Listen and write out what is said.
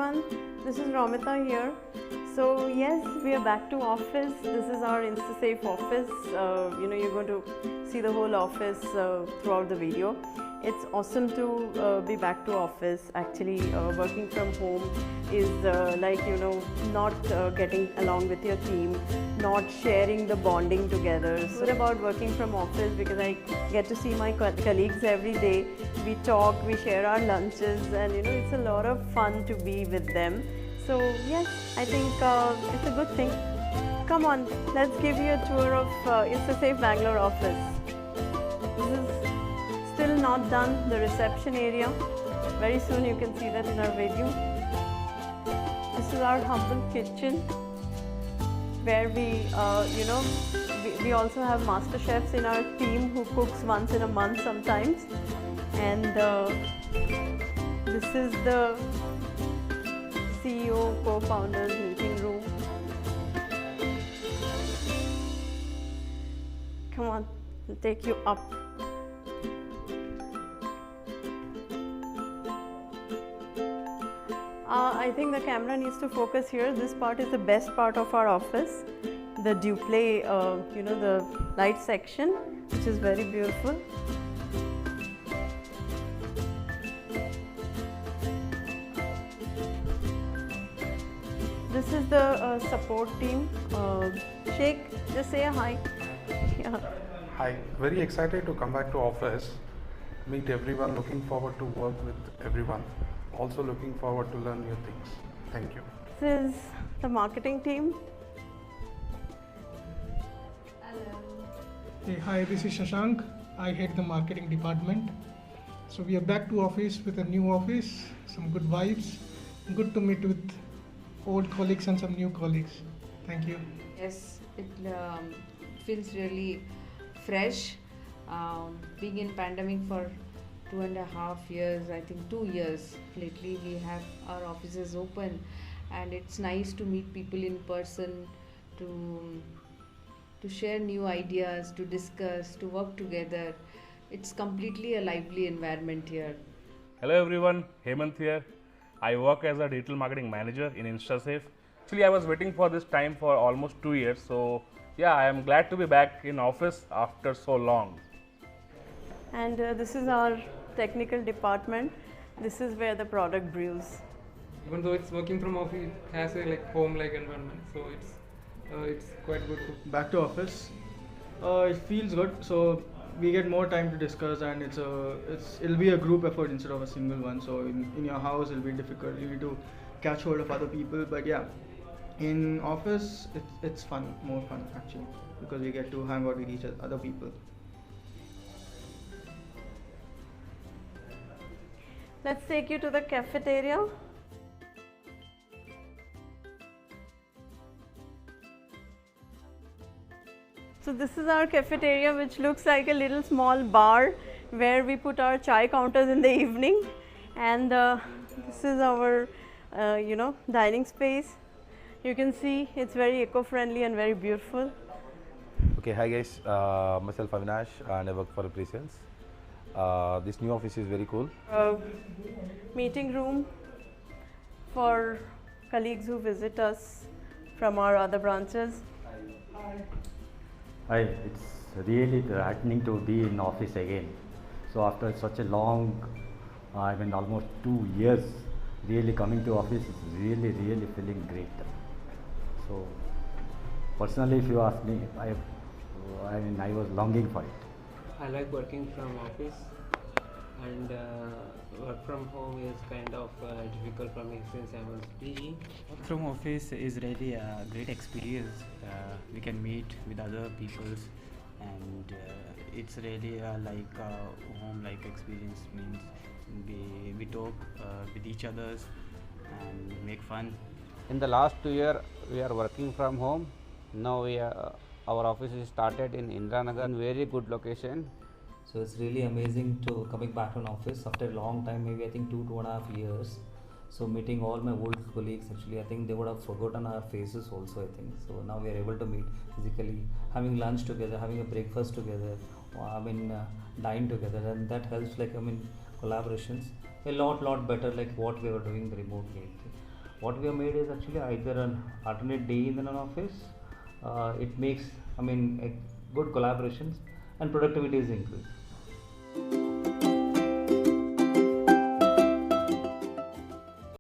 everyone, this is Romita here. So yes, we are back to office. This is our InstaSafe office. You're going to see the whole office throughout the video. It's awesome to be back to office. Actually, working from home is not getting along with your team, not sharing the bonding together. So it's about working from office because I get to see my colleagues every day. We talk, we share our lunches, and it's a lot of fun to be with them. So yes, I think it's a good thing. Come on, let's give you a tour of InstaSafe Bangalore office. This is still not done, the reception area. Very soon you can see that in our video. This is our humble kitchen where we also have master chefs in our team who cooks once in a month sometimes. And this is the CEO co-founders meeting room. Come on, I'll take you up. I think the camera needs to focus here. This part is the best part of our office. The display, the light section, which is very beautiful. This is the support team. Sheikh, just say a hi. Yeah. Hi, very excited to come back to office, meet everyone, looking forward to work with everyone. Also looking forward to learn new things. Thank you. This is the marketing team. Hello. Hey, hi, this is Shashank. I head the marketing department. So we are back to office with a new office, some good vibes. Good to meet with old colleagues and some new colleagues. Thank you. Yes, it feels really fresh. Being in pandemic for 2.5 years, I think 2 years lately, we have our offices open, and it's nice to meet people in person, to share new ideas, to discuss, to work together. It's completely a lively environment here. Hello everyone, Hemant here. I work as a digital marketing manager in InstaSafe. Actually, I was waiting for this time for almost 2 years. So yeah, I am glad to be back in office after so long. And this is our technical department. This is where the product brews. Even though it's working from office, it has a home-like environment, so it's quite good. Back to office. It feels good. So we get more time to discuss, and it'll be a group effort instead of a single one. So in your house it'll be difficult. You need to catch hold of other people. But yeah, in office it's fun, more fun actually, because we get to hang out with other people. Let's take you to the cafeteria. So this is our cafeteria, which looks like a little small bar where we put our chai counters in the evening. And this is our dining space. You can see it's very eco-friendly and very beautiful. Okay, hi guys, myself Avinash and I work for Presence. This new office is very cool. Meeting room for colleagues who visit us from our other branches. Hi, it's really heartening to be in office again. So after such a long, almost 2 years, really coming to office is really feeling great. So personally, if you ask me, I was longing for it. I like working from office, and work from home is kind of difficult for me since I was PE. Work from office is really a great experience. We can meet with other people, and it's really like a home-like experience. Means we talk with each others and make fun. In the last 2 years, we are working from home. Now our office is started in Indranagar, very good location. So it's really amazing to coming back to an office after a long time, maybe I think 2.5 years. So meeting all my old colleagues, actually I think they would have forgotten our faces also, I think. So now we are able to meet physically, having lunch together, having a breakfast together, dine together, and that helps collaborations a lot better like what we were doing remotely. what we have made is actually either an alternate day in an office. It makes, I mean, a good collaborations and productivity is increased.